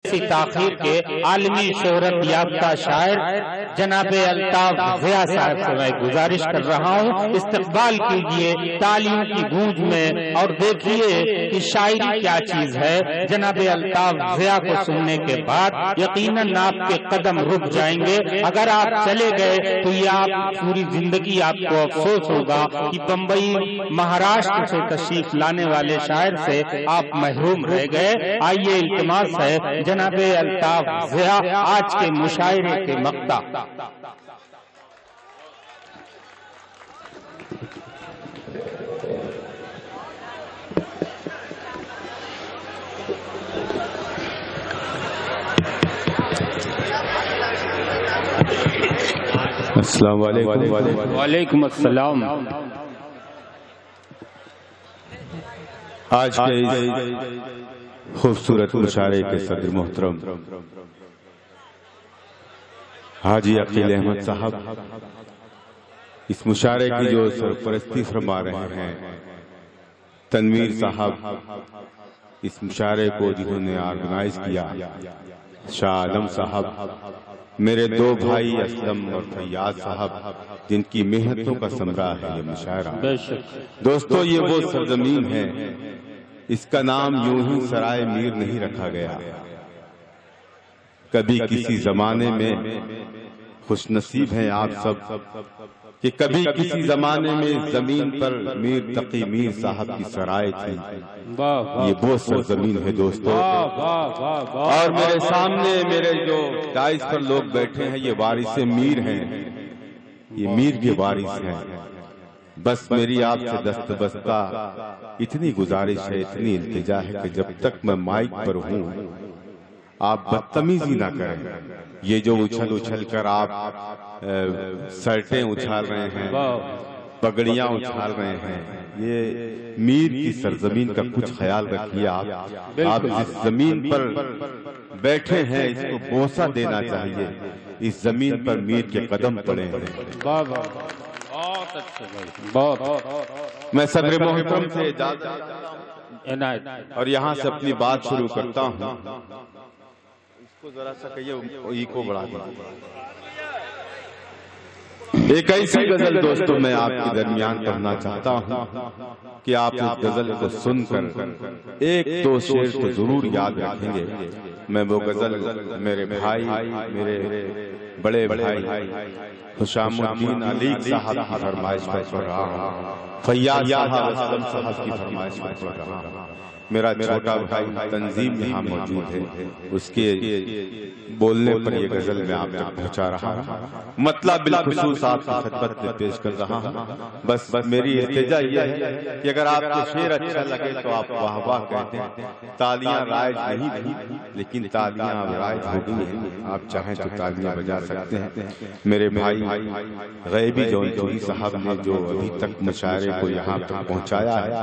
اسی تاخیر کے عالمی شہرت یافتہ شاعر جناب الطاف ضیاء صاحب سے میں گزارش کر رہا ہوں استقبال کیجئے تالیوں کی گونج میں اور دیکھیے کہ شاعری کیا چیز ہے۔ جناب الطاف ضیاء کو سننے کے بعد یقیناً آپ کے قدم رک جائیں گے۔ اگر آپ چلے گئے تو یہ آپ پوری زندگی آپ کو افسوس ہوگا کہ بمبئی مہاراشٹر سے تشریف لانے والے شاعر سے آپ محروم رہ گئے۔ آئیے التماس ہے جناب الطاف ضیاء آج کے مشاعرے کے مقطع۔ السلام علیکم۔ وعلیکم السلام۔ آج کے اس خوبصورت مشاعرے کے صدر محترم حاجی عقیل احمد صاحب اس مشاعرے کی جو سرپرستی فرما رہے ہیں، تنویر صاحب اس مشاعرے کو جنہوں نے آرگنائز کیا، شاہ عالم صاحب، میرے دو بھائی اسلم اور فیاض صاحب جن کی محنتوں کا ثمرہ ہے یہ مشاعرہ۔ دوستو یہ وہ سرزمین ہے، اس کا نام یوں ہی سرائے میر نہیں رکھا گیا، کبھی کسی زمانے میں خوش نصیب ہیں آپ سب کہ کبھی کسی زمانے میں زمین پر میر تقی میر صاحب کی سرائے تھی۔ یہ وہ سرزمین ہے دوستو، اور میرے سامنے میرے جو دائز پر لوگ بیٹھے ہیں یہ وارث میر ہیں، یہ میر کے وارث ہیں۔ بس میری آپ سے دستبستہ اتنی گزارش ہے، اتنی التجا ہے کہ جب تک میں مائک پر ہوں آپ بدتمیزی نہ کریں۔ یہ جو اچھل اچھل کر آپ سرٹیں اچھال رہے ہیں، پگڑیاں اچھال رہے ہیں، یہ میر کی سرزمین کا کچھ خیال رکھیے۔ آپ جس زمین پر بیٹھے ہیں اس کو بوسہ دینا چاہیے، اس زمین پر میر کے قدم پڑے ہیں۔ میں صدر محترم سے اجازت اور یہاں سے اپنی بات شروع کرتا ہوں۔ اس کو ذرا سا کہیے ایکو بڑھا دیں۔ ایک ایسی غزل دوستو میں آپ کے درمیان پڑھنا چاہتا ہوں کہ آپ اس غزل کو سن کر ایک دو شعر تو ضرور یاد رکھیں گے۔ میں وہ غزل میرے بھائی، میرے بڑے بھائی حشام الدین علی صاحب کی فرمائش پر پڑھ رہا ہوں، فیاض صاحب صاحب کی فرمائش پر پڑھ رہا ہوں۔ میرا چھوٹا بھائی تنظیم یہاں موجود ہے، اس کے بولنے پر یہ غزل میں آپ تک پہنچا رہا ہوں، مطلب بالخصوص آپ کی خدمت میں پیش کر رہا ہوں۔ بس میری التجا یہ ہے کہ اگر آپ کو شعر اچھا لگے تو آپ واہ واہ کہتے ہیں۔ تالیاں رائج نہیں تھی لیکن تالیاں رائج ہو گئی ہیں، آپ چاہیں تو تالیاں بجا سکتے ہیں۔ میرے بھائی غیبی جونچوری صاحب نے جو ابھی تک مشاعرے کو یہاں تک پہنچایا ہے،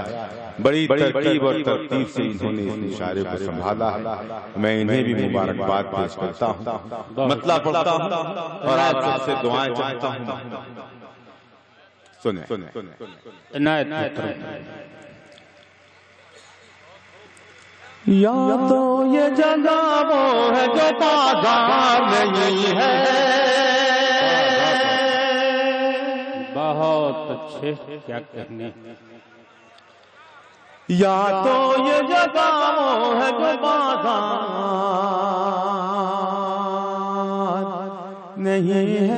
بڑی ترتیب اور ترتیب سے انہوں نے اس مشاعرے کو سنبھالا ہے، میں انہیں بھی مبارکباد پیش کرتا ہوں، مطلب پڑھتا ہوں اور آپ سب سے دعائیں چاہتا ہوں۔ سنیں یا تو یہ جگہ وہ ہے جو بازار نہیں ہے۔ بہت اچھے، کیا کہنے۔ یا تو یہ جگہ وہ ہے جو بازار نہیں ہے،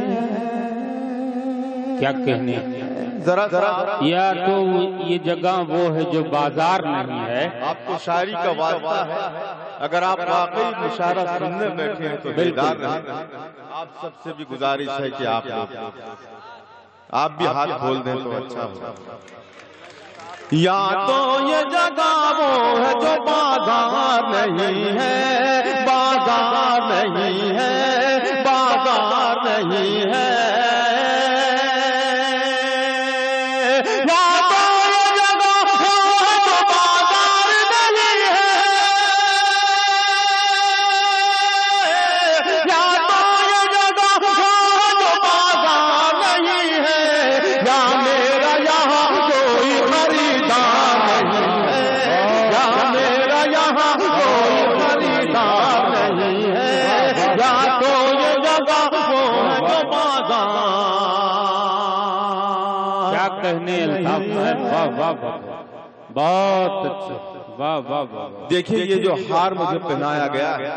کیا کہنے۔ ذرا یا تو یہ جگہ وہ ہے جو بازار نہیں ہے۔ آپ کو شاعری کا واسطہ ہے، اگر آپ واقعی مشاعرہ سننے بیٹھے ہیں تو بیدار رہیں۔ آپ سب سے بھی گزارش ہے کہ آپ بھی ہاتھ کھول دیں تو اچھا ہوگا۔ یا تو یہ جگہ وہ ہے جو بازار نہیں ہے، بازار نہیں ہے، بازار نہیں ہے۔ کہنے الطاف صاحب، واہ واہ واہ، بہت اچھا، واہ واہ واہ۔ دیکھیے یہ جو ہار مجھے پہنایا گیا ہے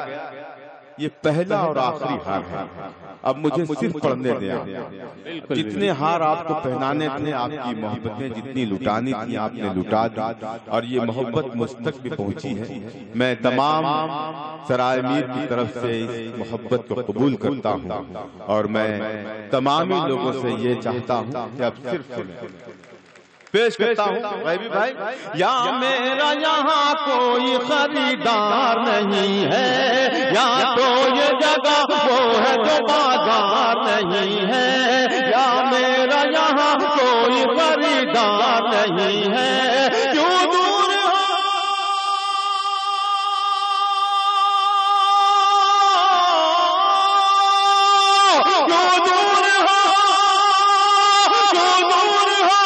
یہ پہلا اور آخری ہار ہے، اب مجھے صرف پڑھنے دیں۔ جتنے ہار آپ کو پہنانے تھے، آپ کی محبتیں جتنی لٹانی تھی آپ نے لٹا دی، اور یہ محبت مجھ تک بھی پہنچی ہے۔ میں تمام سرائے میر کی طرف سے اس محبت کو قبول کرتا ہوں، اور میں تمامی لوگوں سے یہ چاہتا ہوں کہ اب صرف سنیں۔ پیش کرتا ہوں غیبی بھائی، یا میرا یہاں کوئی خریدار نہیں ہے، یا تو یہ جگہ وہ ہے جو بازار نہیں ہے، یا میرا یہاں کوئی خریدار نہیں ہے، کیوں دور ہو کیوں دور ہو کیوں دور ہو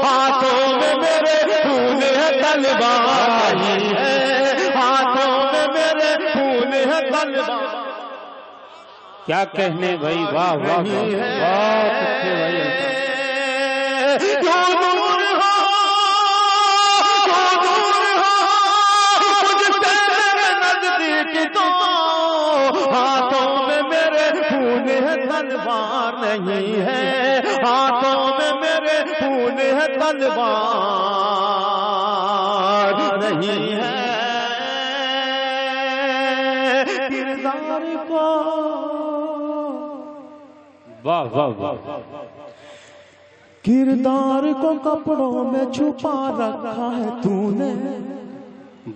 ہاتھوں میں میرے پھول ہے تلوار نہیں ہے، ہاتھوں میں میرے پھول ہے تلوار۔ کیا کہنے بھائی، واہ واہ، بہت اچھے بھائی۔ کیوں دور ہو مجھ سے میرے نزدیک تو، ہاتھوں میں میرے پھول ہے تلوار نہیں ہے، ہاتھوں میں میرے پھول ہے تلوار نہیں ہے۔ کردار کو واہ واہ واہ، کردار کو کپڑوں میں چھپا رکھا ہے تو نے،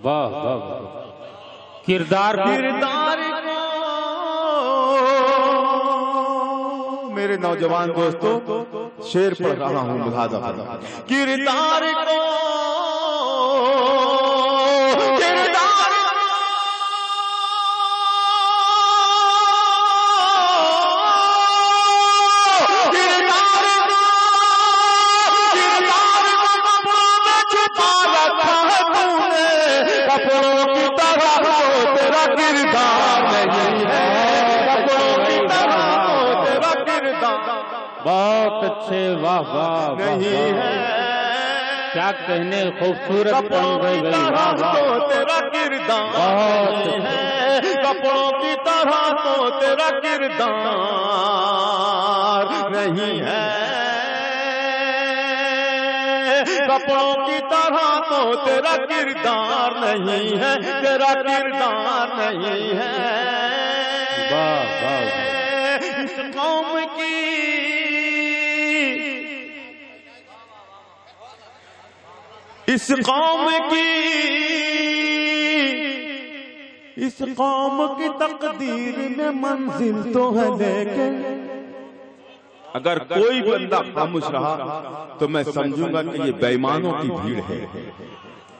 واہ واہ واہ، کردار کو میرے نوجوان دوستو شعر پڑھ رہا ہوں لہذا کردار کو بہت اچھے، واہ واہ نہیں ہے، کیا کہنے خوبصورت بن گئی بھائی، واہ واہ، تیرا کردار بہت ہے، کپڑوں کی طرح تو تیرا کردار نہیں ہے، کپڑوں کی طرح تو تیرا کردار نہیں ہے، تیرا کردار نہیں ہے۔ واہ واہ، اس قوم کی اس قوم کی تقدیر میں منزل تو ہے، لیکن اگر کوئی بندہ خاموش رہا تو میں سمجھوں گا کہ یہ بے ایمانوں کی بھیڑ ہے،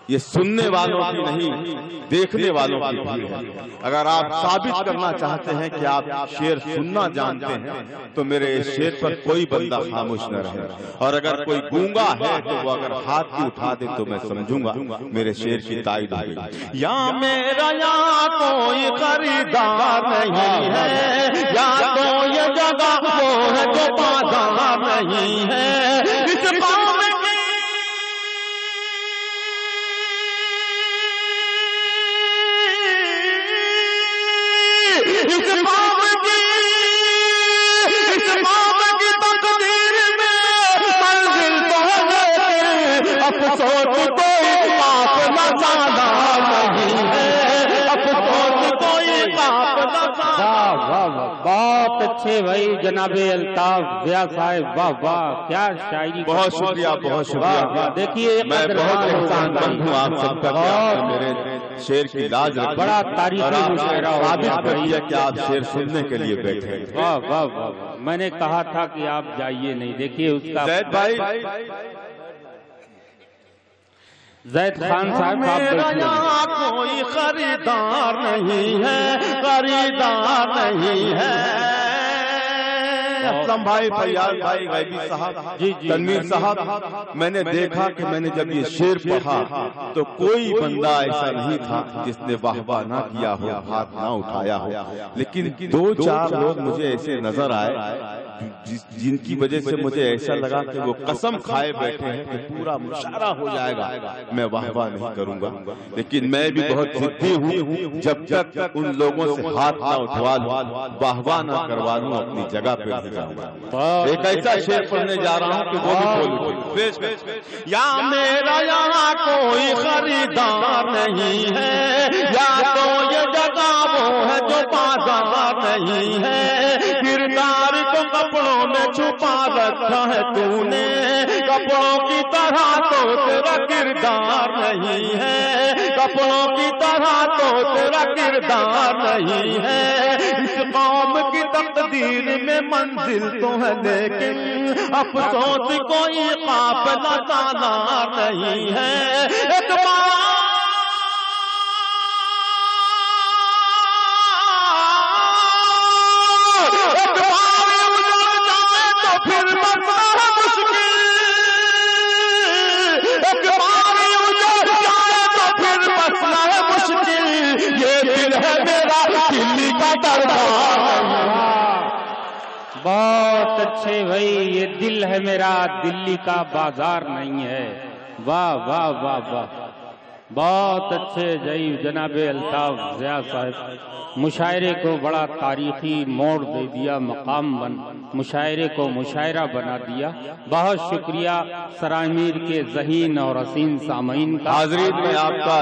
یہ سننے والوں کی نہیں دیکھنے والوں کی بھیڑ ہے۔ اگر آپ ثابت کرنا چاہتے ہیں کہ آپ شعر سننا جانتے ہیں تو میرے اس شعر پر کوئی بندہ خاموش نہ رہے، اور اگر کوئی گونگا ہے تو وہ اگر ہاتھ بھی اٹھا دے تو میں سمجھوں گا میرے شعر کی تائید ہو گئی۔ یا میرا یہاں کوئی خریدار نہیں ہے، یا تو یہ جگہ وہ ہے جو بازار نہیں ہے، اس قوم کی تقدیر میں منزل تو ہے، افسوس کوئی قافلہ سالار نہیں ہے، افسوس کوئی قافلہ سالار۔ واہ واہ، بہت اچھے بھائی جناب الطاف ضیاء صاحب، واہ واہ، کیا شاعری، بہت شکریہ بہت شکریہ۔ دیکھیے میں بہت احسان مند ہوں آپ سب کا، میرے شعر کی لاج رکھی، بڑا تاریخی مشاعرہ ثابت کریے کہ آپ شعر سننے کے لیے بیٹھے۔ واہ واہ واہ، میں نے کہا تھا کہ آپ جائیے نہیں، دیکھیے اس کا زید بھائی، زید خان صاحب، میرا یہاں کوئی خریدار نہیں ہے، خریدار نہیں ہے، اسلم بھائی، فیاض بھائی، غیبی صاحب، تنویر صاحب، میں نے دیکھا کہ میں نے جب یہ شعر پڑھا تو کوئی بندہ ایسا نہیں تھا جس نے واہ واہ نہ کیا ہو، ہاتھ نہ اٹھایا ہو، لیکن دو چار لوگ مجھے ایسے نظر آئے جن کی وجہ سے مجھے ایسا لگا کہ وہ قسم کھائے بیٹھے ہیں کہ پورا مشاعرہ ہو جائے گا، میں واہ واہ نہیں کروں گا، لیکن میں بھی بہت ضدی ہوں، جب تک ان لوگوں سے ہاتھ نہ اٹھوا لوں، واہ واہ نہ کروا لوں، اپنی جگہ پہ نہیں جاؤں گا۔ ایک ایسا شعر پڑھنے جا رہا ہوں کہ وہ بھی بولوں، یا میرا یہاں کوئی خریدار نہیں ہے، یا تو یہ جگہ وہ ہے جو بازار نہیں ہے، کردار کو کپڑوں میں چھپا رکھا ہے تو نے، کپڑوں کی طرح تو تیرا کردار نہیں ہے، کپڑوں کی طرح تو تیرا کردار نہیں ہے، اس قوم کی تقدیر میں منزل تو ہے لیکن افسوس کوئی قافلہ سالار نہیں ہے، ایک بہت اچھے بھائی، یہ دل ہے میرا، دلی کا بازار نہیں ہے، واہ واہ واہ واہ، بہت اچھے جناب الطاف ضیاء صاحب، مشاعرے کو بڑا تاریخی موڑ دے دیا، مقام مشاعرے کو مشاعرہ بنا دیا۔ بہت شکریہ سرائے میر کے ذہین اور حسین سامعین کا۔ حاضرین، میں آپ کا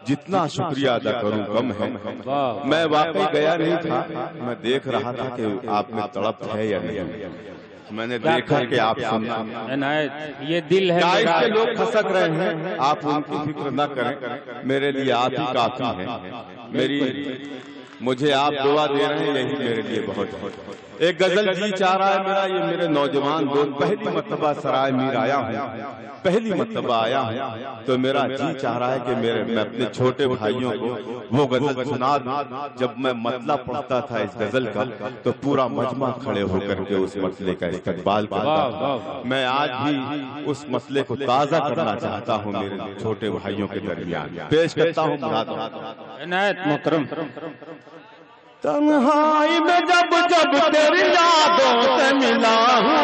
جتنا شکریہ ادا کروں کم ہے، میں واقعی گیا نہیں تھا، میں دیکھ رہا تھا کہ آپ میں تڑپ ہے یا نہیں، میں نے دیکھا کہ آپ سننا، یہ دل ہے میرا، کے لوگ کھسک رہے ہیں، آپ ان کی فکر نہ کریں، میرے لیے آپ ہی کافی ہیں، مجھے آپ دعا دے رہے ہیں، یہی میرے لیے بہت ہے۔ ایک غزل جی چاہ رہا ہے میرا، یہ میرے نوجوان دوست، پہلی مرتبہ سرائے میر آیا ہوں، پہلی مرتبہ آیا ہوں تو میرا جی چاہ رہا ہے کہ میں اپنے چھوٹے بھائیوں کو وہ غزل سنا دوں۔ جب میں مطلب پڑھتا تھا اس غزل کا تو پورا مجمع کھڑے ہو کر کے اس مسئلے کا استقبال کرتا تھا۔ میں آج بھی اس مسئلے کو تازہ کرنا چاہتا ہوں میرے چھوٹے بھائیوں کے درمیان، پیش کرتا ہوں عنایت محترم۔ تنہائی میں جب جب تیری یادوں سے ملا ہوں،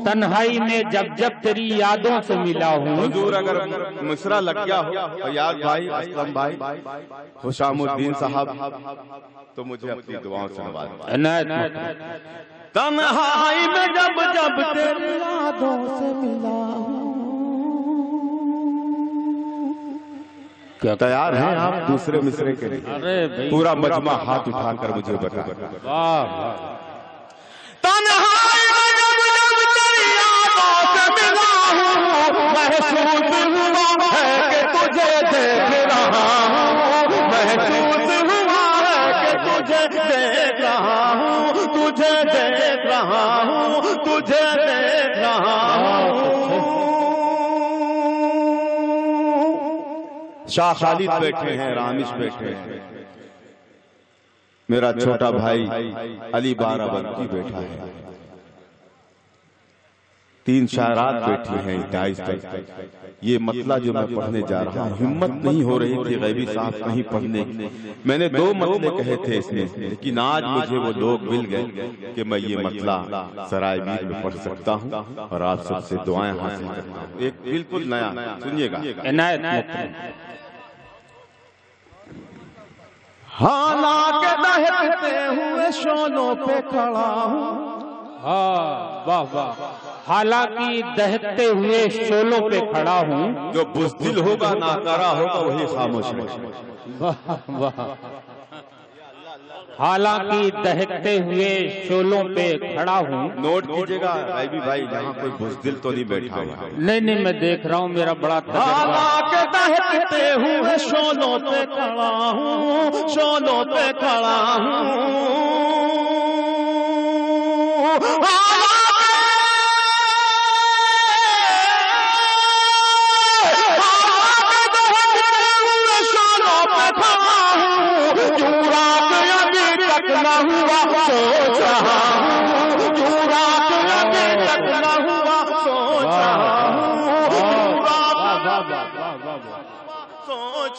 تنہائی میں جب جب تیری یادوں سے ملا ہوں۔ حضور اگر مصرع لگ گیا ہو، فیاض بھائی، اسلم بھائی، حشام الدین صاحب، تو مجھے اپنی دعاؤں سے نواز۔ تنہائی میں جب جب تیری یادوں سے ملا ہوں، تیار ہیں آپ دوسرے مصرے کے لیے؟ پورا مجمع ہاتھ اٹھا کر مجھے بتا۔ تنہائی میں جب جب تیری یادوں سے ملا ہوں، محسوس ہوا ہے کہ تجھے دیکھ رہا ہوں، محسوس ہوا ہے کہ تجھے دیکھ رہا ہوں، تجھے دیکھ رہا ہوں، تجھے دیکھ رہا ہوں۔ شاہ خالد بیٹھے ہیں، رامش بیٹھے ہیں، میرا چھوٹا بھائی علی بارہ بنکی بیٹھا ہے، تین شاعرات بیٹھی ہیں 28 تک۔ یہ مطلع جو میں پڑھنے جا رہا ہوں، ہمت نہیں ہو رہی تھی غیبی صاحب کہیں پڑھنے کی، میں نے 2 مطلع کہے تھے اس میں، لیکن آج مجھے وہ لوگ مل گئے کہ میں یہ مطلع سرائے میر میں پڑھ سکتا ہوں اور آپ سب سے دعائیں حاصل کرتا ہوں۔ ایک بالکل نیا، سنیے گا۔ عنایت محترم۔ حالانکہ دہتے ہوئے شولوں پہ کھڑا ہوں، واہ واہ، حالانکہ دہتے ہوئے شولوں پہ کھڑا ہوں، جو بزدل ہوگا ناکارہ ہوگا وہی خاموش ہے۔ واہ واہ، حالانکہ دہتے ہوئے شولوں پہ کھڑا ہوں۔ نوٹ کیجئے گا غیبی بھائی، یہاں کوئی بزدل تو نہیں بیٹھا ہوا۔ نہیں، میں دیکھ رہا ہوں، میرا بڑا تجربہ۔ حالانکہ دہتے ہوئے شولوں پہ کھڑا ہوں، شولوں پہ کھڑا ہوں، شولوں پہ کھڑا ہوں،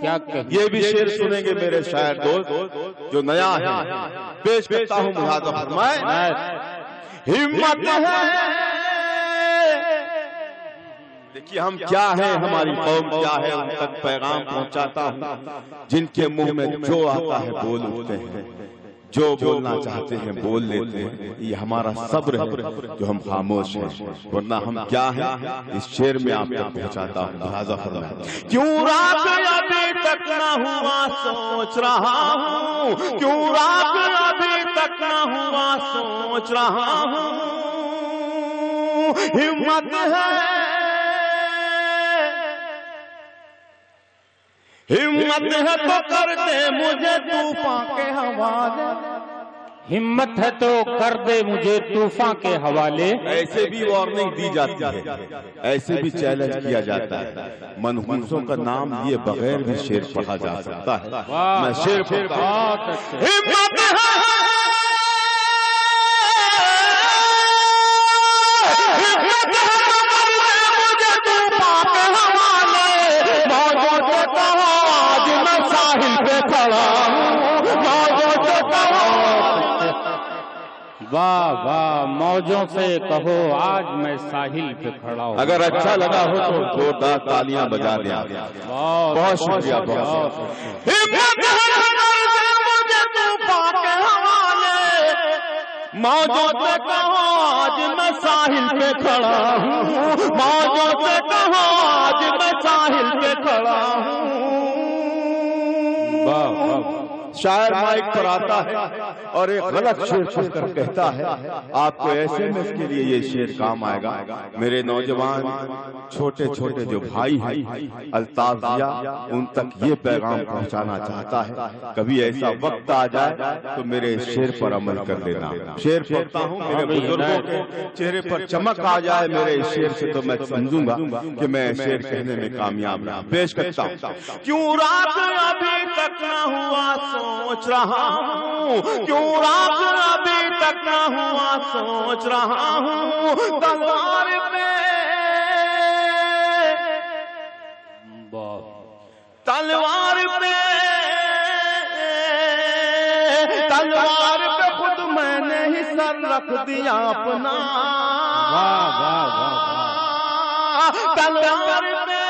کیا کہیں یہ بھی شعر سنیں گے میرے شاعر دوست جو نیا ہے، پیش کرتا ہوں ملاحظہ فرمائے۔ ہمت ہے، دیکھیے ہم کیا ہیں، ہماری قوم کیا ہے، ان تک پیغام پہنچاتا ہوں جن کے منہ میں جو آتا ہے بول اٹھتے ہیں، جو بولنا چاہتے ہیں بول لیتے ہیں۔ یہ ہمارا صبر ہے جو ہم خاموش ہیں، ورنہ ہم کیا ہیں اس شعر میں آپ تک پہنچاتا ہوں۔ لہذا فرمائے، کیوں رات ابھی تک نہ ہوا سوچ رہا ہوں، کیوں رات ابھی تک نہ ہوا سوچ رہا ہوں، ہمت ہے، ہمت ہے تو کر دے مجھے طوفان کے حوالے، ہمت ہے تو کر دے مجھے طوفان کے حوالے۔ ایسے بھی وارننگ دی جاتی ہے، ایسے بھی چیلنج کیا جاتا ہے، منحوسوں کا نام لیے بغیر بھی شعر پڑھا جا سکتا ہے۔ میں شعر پڑھتا ہوں۔ ہمت ہے، واہ واہ، موجوں سے کہو آج میں ساحل پہ کھڑا ہوں۔ اگر اچھا لگا ہو تو زوردار تالیاں بجا دیں۔ بہت شکریہ، بہت موجوں سے کہو آج میں ساحل پہ کھڑا ہوں، موجوں سے کہو آج میں ساحل پہ کھڑا ہوں۔ شاعر مائک پر آتا ہے اور ایک غلط شعر پڑھ کر کہتا ہے، آپ کو ایسے میں اس کے لیے یہ شعر کام آئے گا۔ میرے نوجوان چھوٹے چھوٹے جو بھائی ہیں الطاف ضیا، ان تک یہ پیغام پہنچانا چاہتا ہے، کبھی ایسا وقت آ جائے تو میرے شعر پر عمل کر لینا۔ شعر پڑھتا ہوں، میرے بزرگوں کے چہرے پر چمک آ جائے میرے شعر سے تو میں سمجھوں گا کہ میں شعر کہنے میں کامیاب رہا۔ پیش کرتا ہوں، کیوں رات ابھی تک نہ ہوا سوچ رہا ہوں، کیوں رات ابھی تک نہ ہوا سوچ رہا ہوں، تلوار پہ تلوار پہ تلوار پہ خود میں نے ہی سر رکھ دیا اپنا، تلوار پہ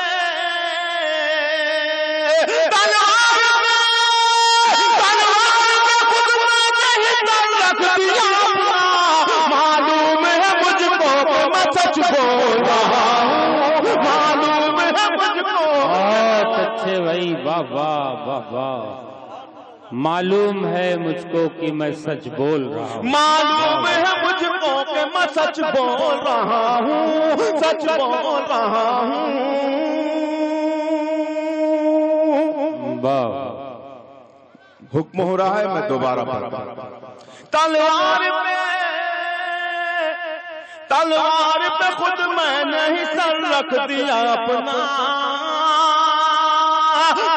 معلوم ہے مجھ کو میں سچ بول رہا ہوں، معلوم ہے مجھ کو۔ بہت اچھے بھائی، واہ واہ واہ واہ، معلوم ہے مجھ کو کہ میں سچ بول رہا ہوں، معلوم ہے مجھ کو کہ میں سچ بول رہا ہوں، سچ بول رہا ہوں۔ واہ، حکم ہو رہا ہے، میں دوبارہ پڑھتا ہوں۔ تلوار پہ تلوار پہ خود میں نے ہی سر رکھ دیا اپنا،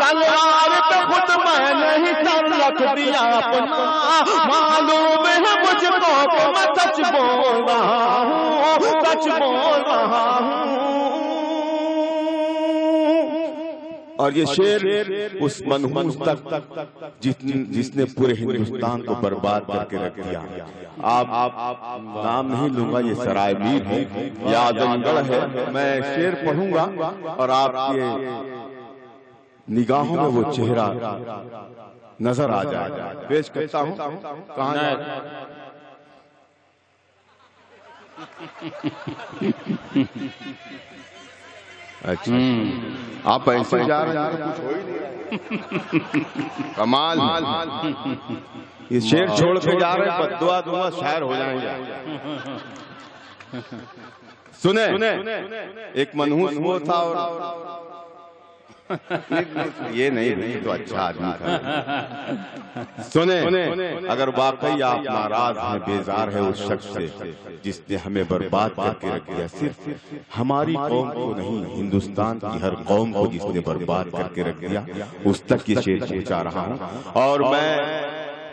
تلوار پہ خود میں نے ہی سر رکھ دیا اپنا، معلوم ہے مجھ کو کہ میں سچ بول رہا ہوں، سچ بول رہا ہوں۔ اور یہ شعر اس منحوس تک جس نے پورے ہندوستان کو برباد کر کے رکھ دیا۔ آپ نام نہیں لوں گا، یہ سرائے میر ہے، یہ اعظم گڑھ ہے۔ میں شعر پڑھوں گا اور آپ کے نگاہوں میں وہ چہرہ نظر آ جائے گا۔ پیش کرتا ہوں، کہاں اچھا آپ ایسے جا رہے ہیں، کچھ ہو ہی نہیں، کمال۔ یہ شعر چھوڑ کے جا رہے ہیں، بددعا دعا شاعر ہو جائیں گے۔ سنیں، ایک منحوس وہ تھا اور یہ نہیں تو اچھا آدمی تھا۔ سنیں، اگر واقعی آپ ناراض ہیں، بیزار ہے اس شخص سے جس نے ہمیں برباد کر کے رکھ دیا، صرف ہماری قوم کو نہیں، ہندوستان کی ہر قوم کو جس نے برباد کر کے رکھ دیا، اس تک یہ شعر پہنچا رہا ہوں۔ اور میں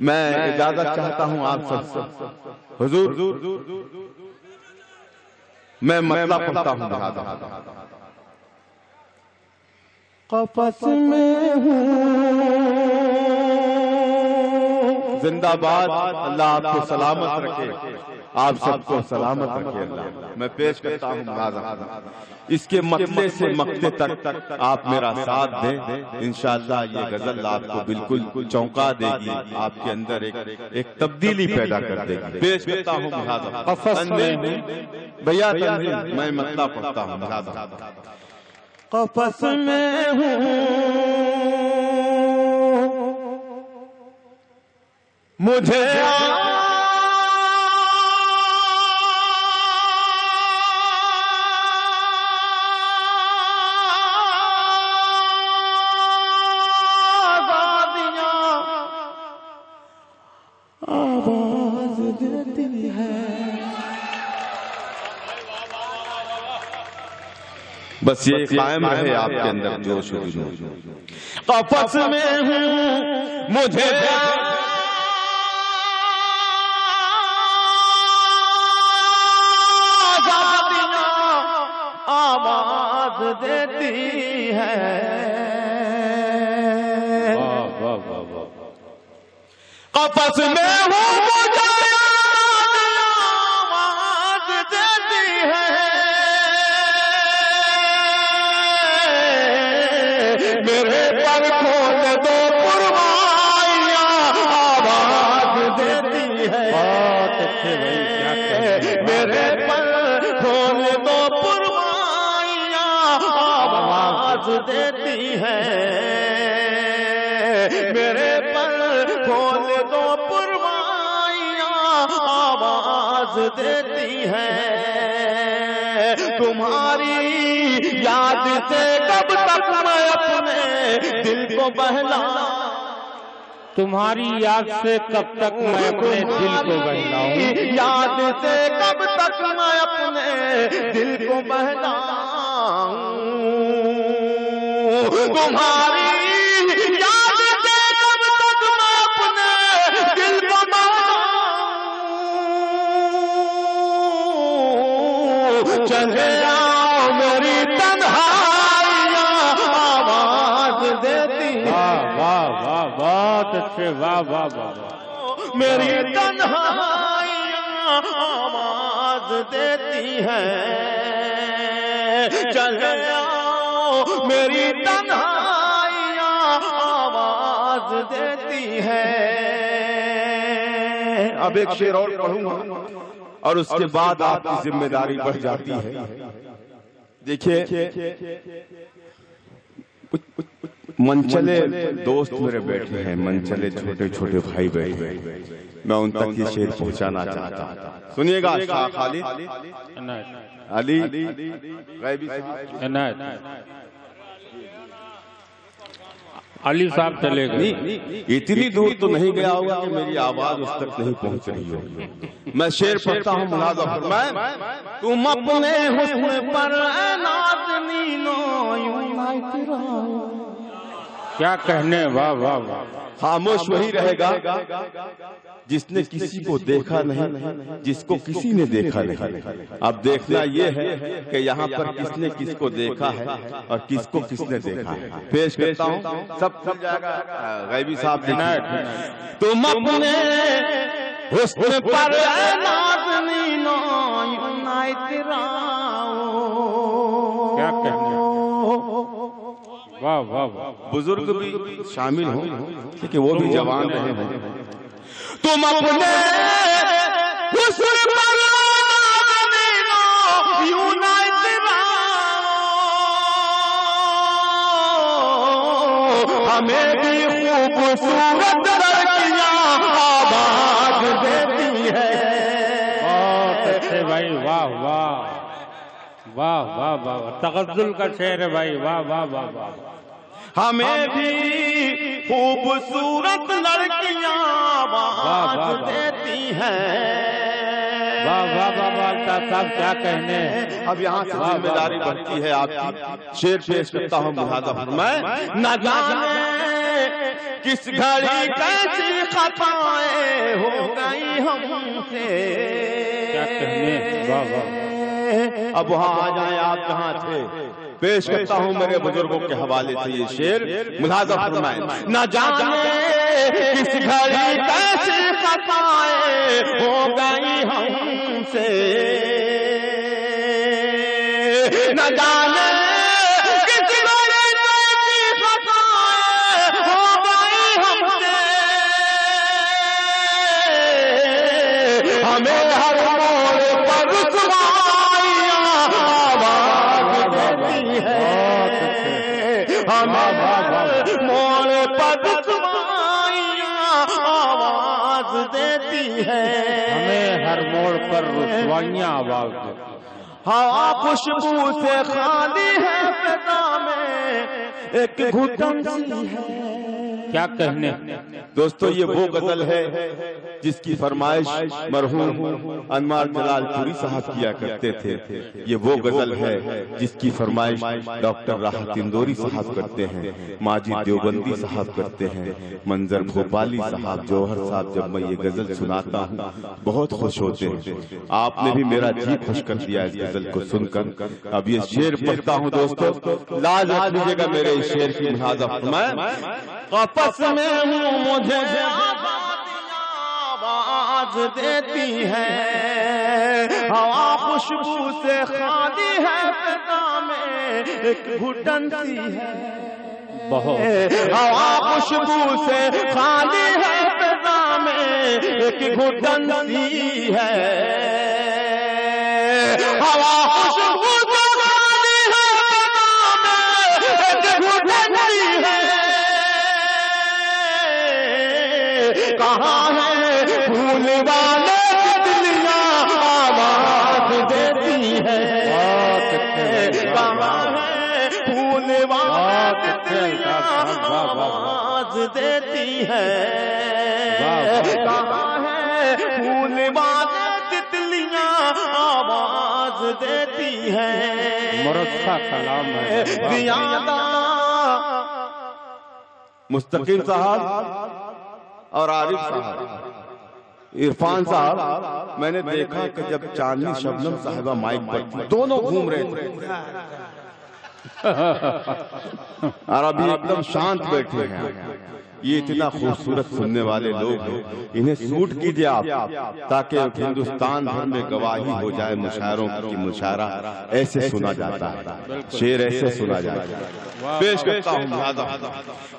میں اجازت چاہتا ہوں آپ سب سے، حضور میں مطلب پڑھتا ہوں لہذا قفس میں ہوں زندہ باد، اللہ آپ کو سلامت رکھے، آپ سب کو سلامت رکھے اللہ۔ میں پیش کرتا ہوں ملازم، اس کے مطلع سے مقطع تک آپ میرا ساتھ دیں، انشاءاللہ یہ غزل آپ کو بالکل چونکا دے گی، آپ کے اندر ایک تبدیلی پیدا کر دے گی۔ پیش کرتا ہوں ملازم، بھیا تنظیم، میں مطلع پڑھتا ہوں ملازم۔ قفس میں ہوں مجھے آواز دیتی ہے، بس یہ قائم رہے آپ کے اندر جوش و جنون۔ قفس میں ہوں مجھے آواز دیتی ہے، قفس میں ہوں مجھے آواز دیتی ہے، میرے پر کھول دو پروائیاں آواز دیتی ہے، بہت اچھے بھائی، کیا کہتے ہیں، میرے پر کھول دو پروائیاں آواز دیتی ہے، میرے پر کھول دو پروائیاں آواز دیتی ہے، تمہاری یاد سے کب تک میں اپنے دل کو بہلاؤں، تمہاری یاد سے کب تک میں اپنے دل کو بہلاؤں، یاد سے کب تک میں اپنے دل کو بہلاؤں، تمہاری یاد سے کب تک میں اپنے دل کو بہلاؤں، چلے آؤ میری تنہائیاں آواز دیتی ہیں، واہ واہ واہ، بہت اچھے، واہ واہ واہ، میری تنہائیاں آواز دیتی ہے، چلے آؤ میری تنہائیاں آواز دیتی ہے۔ اب ایک شعر اور پڑھوں گا اور اس کے بعد آپ کی ذمہ داری بڑھ جاتی ہے۔ دیکھیے منچلے دوست میرے بیٹھے ہیں، منچلے چھوٹے چھوٹے بھائی بیٹھے ہیں، میں ان تک یہ شعر پہنچانا چاہتا ہوں۔ سنیے گا شاہ خالد علی غیبی عنایت علی صاحب چلے گئے، اتنی دور تو نہیں گیا ہوگا کہ میری آواز اس تک نہیں پہنچ رہی ہوگی۔ میں شعر پڑھتا ہوں، ملاحظہ فرمائیں۔ تم اپنے حسن پر اے نازنینوں یوں اعتراض، کیا کہنے، واہ واہ واہ، خاموش وہی رہے گا جس نے کسی کو دیکھا نہیں، جس کو کسی نے دیکھا نہیں۔ اب دیکھنا یہ ہے کہ یہاں پر کس نے کس کو دیکھا ہے اور کس کو کس نے دیکھا ہے۔ پیش کرتا ہوں، سب سمجھ جائے گا، غیبی صاحب دیکھیں۔ تم اپنے حسن پر اے نازنینوں یوں اعتراض، کیا کہنے، واہ واہ واہ، بزرگ بھی شامل ہوں کہ وہ بھی جوان رہے ہوں۔ تم اپنے حسن پر نازنینوں یوں اعتراض، ہمیں بھی خوبصورت لڑکیاں آواز دیتی ہے، بہت اچھے بھائی، واہ واہ واہ واہ واہ، تغزل کا شعر ہے بھائی، واہ واہ واہ واہ، ہمیں بھی خوبصورت لڑکیاں آواز دیتی ہیں، واہ واہ واہ واہ، صاحب کیا کہنے۔ اب یہاں سے ذمہ داری بڑھتی ہے آپ کی۔ شعر پیش کرتا ہوں، ملاحظہ فرمائیں۔ نہ جانے کس گھڑی کیسی خطائیں ہو گئی ہم سے. کیا کہنے. واہ واہ. اب وہاں آ جائیں آپ کہاں تھے. پیش کرتا ہوں میرے بزرگوں کے حوالے سے یہ شعر. ملاحظہ فرمائیں. نہ جانے کس گھڑی کیسی خطائیں ہو گئی ہم سے. نہ جانے کس گھڑی کیسی خطائیں ہو گئی ہم سے. ہمیں ہر موڑ پر رسوائیاں آواز دیتی ہے. ہمیں ہر موڑ پر رسوائیاں آواز دیتی ہے. ہمیں ہر موڑ پر رسوائیاں آواز دیتی. ہوا خوشبو سے خالی ہے فضا میں ایک گھٹن سی ہے. کیا کہنے. دوستو یہ وہ غزل ہے جس کی فرمائش مرحوم انوار جلال پوری صاحب کیا کرتے تھے. یہ وہ غزل ہے جس کی فرمائش ڈاکٹر راحت اندوری صاحب کرتے ہیں, ماجد دیوبندی صاحب کرتے ہیں, منظر بھوپالی صاحب, جوہر صاحب. جب میں یہ غزل سناتا ہوں بہت خوش ہوتے ہیں. آپ نے بھی میرا جی خوش کر دیا اس غزل کو سن کر. اب یہ شعر پڑھتا ہوں دوستو, لاز رکھ لیجیے گا میرے اس شعر کی ملاحظہ فرمائیں. قفس میں ہوں مجھے آواز دیتی ہے. ہوا خوشبو سے خالی ہے فضا میں ایک گھٹن سی ہے. ہوا خوشبو سے خالی ہے فضا میں ایک گھٹن سی ہے. ہوا خوشبو سے خالی ہے فضا میں ایک گھٹن سی ہے. کہاں ہے پھول والے تتلیاں آواز دیتی ہے. کہاں ہے پھول والے تتلیاں آواز دیتی ہے. کہاں ہے پھول والے تتلیاں آواز دیتی ہے. مرثا کلام ہے. زیادہ مستقیم صاحب اور عارف صاحب, عرفان صاحب, میں نے دیکھا کہ جب چاندنی شبنم صاحبہ مائک پر تھی دونوں گھوم رہے تھے اور ابھی ایک دم شانت بیٹھے ہیں. یہ اتنا خوبصورت سننے والے لوگ ہیں, انہیں سوٹ کیجئے آپ تاکہ ہندوستان بھر میں گواہی ہو جائے مشاعروں کی. مشاعرہ ایسے سنا جاتا ہے, شعر ایسے سنا جاتا ہے. پیش کرتا ہوں.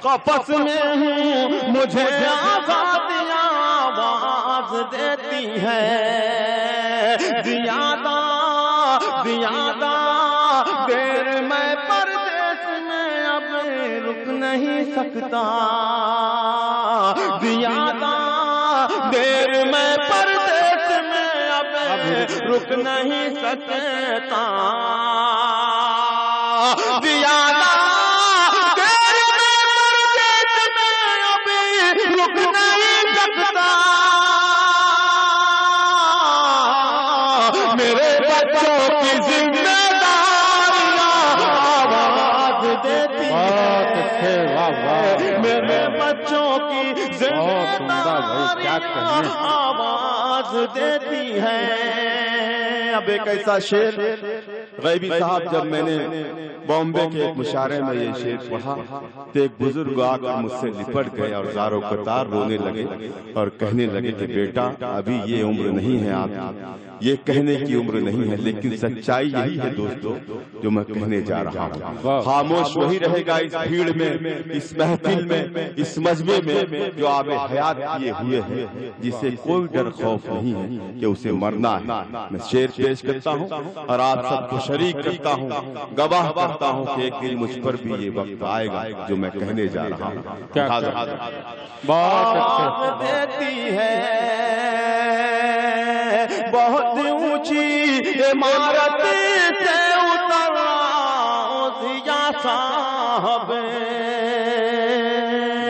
قفس میں ہوں مجھے آزادیاں آواز دیتی ہے. زیادہ زیادہ دیر میں پردیس میں اب رک نہیں سکتا. زیادہ دیر میں پردیس میں اب رک نہیں سکتا. زیادہ دیر میں پردیس میں اب رک نہیں سکتا. میرے بچوں کی ذمہ داریاں آواز دیتی ہے. میرے بچوں کی ذمہ داریاں آواز دیتی ہے. اب ایک ایسا شعر غیبی صاحب, جب میں نے بامبے کے ایک مشاعرے میں یہ شعر پڑھا تو ایک بزرگ آ کر مجھ سے لپٹ گئے اور زار و قطار رونے لگے اور کہنے لگے کہ بیٹا ابھی یہ عمر نہیں ہے آپ کی, یہ کہنے کی عمر نہیں ہے. لیکن سچائی یہی ہے دوستو جو میں کہنے جا رہا ہوں. خاموش وہی رہے گا اس بھیڑ میں, اس محفل میں, اس مجمع میں جو آب حیات کیے ہوئے ہیں, جسے کوئی ڈر خوف نہیں ہے کہ اسے مرنا ہے. میں شعر پیش کرتا ہوں اور آپ سب کو شریک کرتا ہوں, گواہ کرتا ہوں کہ ایک دن مجھ پر بھی یہ وقت آئے گا جو میں کہنے جا رہا ہوں. بہت دیتی ہے. بہت اونچی عمارت سے اترا ضیا صاحب.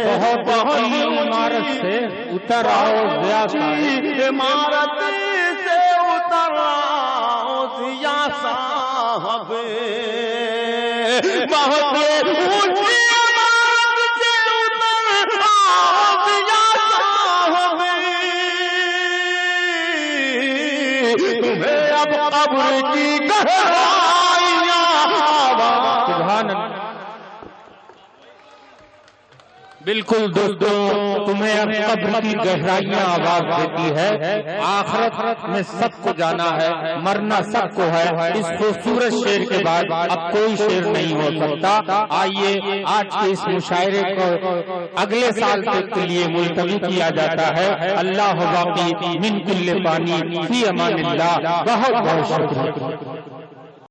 بہت عمارت سے اتر آؤ ضیا صاحب. عمارت سے اترا ضیا صاحب. بہت اونچی عمارت سے اترا تمہیں اب قبر کی گہرائیاں سبحان اللہ۔ بالکل دوستوں، تمہیں اب قبر کی گہرائیاں آواز دیتی ہے۔ آخرت میں سب کو جانا ہے، مرنا سب کو ہے۔ اس خوبصورت شعر کے بعد اب کوئی شعر نہیں ہو سکتا۔ آئیے آج کے اس مشاعرے کو اگلے سال تک کے لیے ملتوی کیا جاتا ہے۔ اللہ باقی من کل پانی فی امان اللہ۔ بہت بہت شکریہ۔